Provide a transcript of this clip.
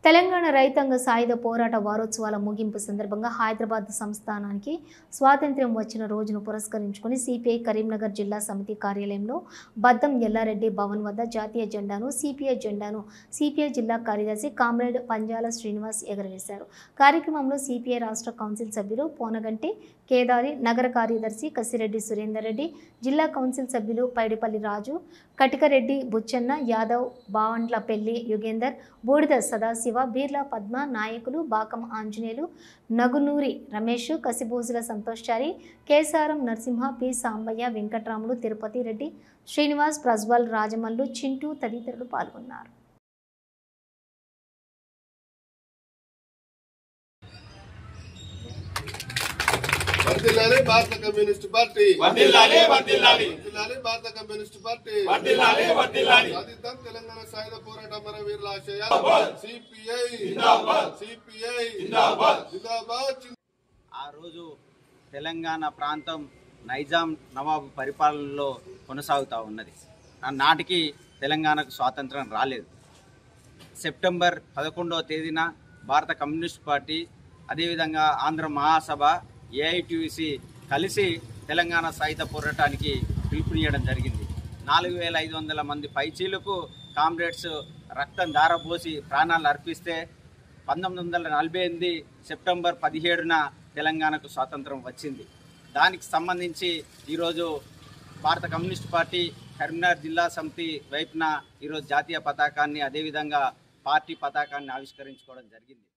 తెలంగాణ రైతాంగ సాయుధ పోరాట వారోత్సవాల ముగింపు సందర్భంగా హైదరాబాద్ సంస్థానానికి స్వాతంత్ర్యం వచ్చిన రోజును పురస్కరించుకుని సిపిఐ కరీంనగర్ జిల్లా సమితి కార్యాలయంలో బద్దం ఎల్లారెడ్డి భవన్ వద్ద జాతీయ జెండాను సిపిఐ జిల్లా కార్యదర్శి కామ్రేడ్ పంజాల శ్రీనివాస్ ఎగరవేశారు. కార్యక్రమంలో సిపిఐ రాష్ట్ర కౌన్సిల్ సభ్యులు పోనగంటి కేదారి, నగర కార్యదర్శి కసిరెడ్డి సురేందర్ రెడ్డి, జిల్లా కౌన్సిల్ సభ్యులు పైడిపల్లి రాజు, కటికరెడ్డి బుచ్చన్న, యాదవ్, బావండ్లపల్లి యుగేందర్, బూడిద సదాశివ, బీర్లా పద్మ, నాయకులు బాకం ఆంజనేయులు, నగునూరి రమేష్, కసిబూజుల సంతోష్చారి, కేసారం నరసింహ, పి సాంబయ్య, వెంకట్రాములు, తిరుపతి రెడ్డి, శ్రీనివాస్, ప్రజ్వల్, రాజమల్లు, చింటూ తదితరులు పాల్గొన్నారు. వర్ధిల్లాలి భారత కమ్యూనిస్ట్ పార్టీ, వర్ధిల్లాలి వర్ధిల్లాలి వర్ధిల్లాలి భారత కమ్యూనిస్ట్ పార్టీ, వర్ధిల్లాలి వర్ధిల్లాలి సాధిద్దాం తెలంగాణ సాయుధ పోరాట అమరవీరుల ఆశయాలు. జిందాబాద్ సిపిఐ జిందాబాద్ సిపిఐ జిందాబాద్ జిందాబాద్. ఆ రోజు తెలంగాణ ప్రాంతం నైజాం నవాబు పరిపాలనలో కొనసాగుతూ ఉన్నది. నాటికి తెలంగాణకు స్వాతంత్రం రాలేదు. సెప్టెంబర్ 11వ తేదీన భారత కమ్యూనిస్ట్ పార్టీ, అదేవిధంగా ఆంధ్ర మహాసభ, ఏఐటీయూసీ కలిసి తెలంగాణ సాయుధ పోరాటానికి పిలుపునియడం జరిగింది. 4500 మంది పైచీలకు కామ్రేడ్స్ రక్తం ధారపోసి ప్రాణాలు అర్పిస్తే 1948 సెప్టెంబర్ 17న తెలంగాణకు స్వాతంత్రం వచ్చింది. దానికి సంబంధించి ఈరోజు భారత కమ్యూనిస్ట్ పార్టీ కరీంనగర్ జిల్లా సమితి వైపున ఈరోజు జాతీయ పతాకాన్ని, అదేవిధంగా పార్టీ పతాకాన్ని ఆవిష్కరించుకోవడం జరిగింది.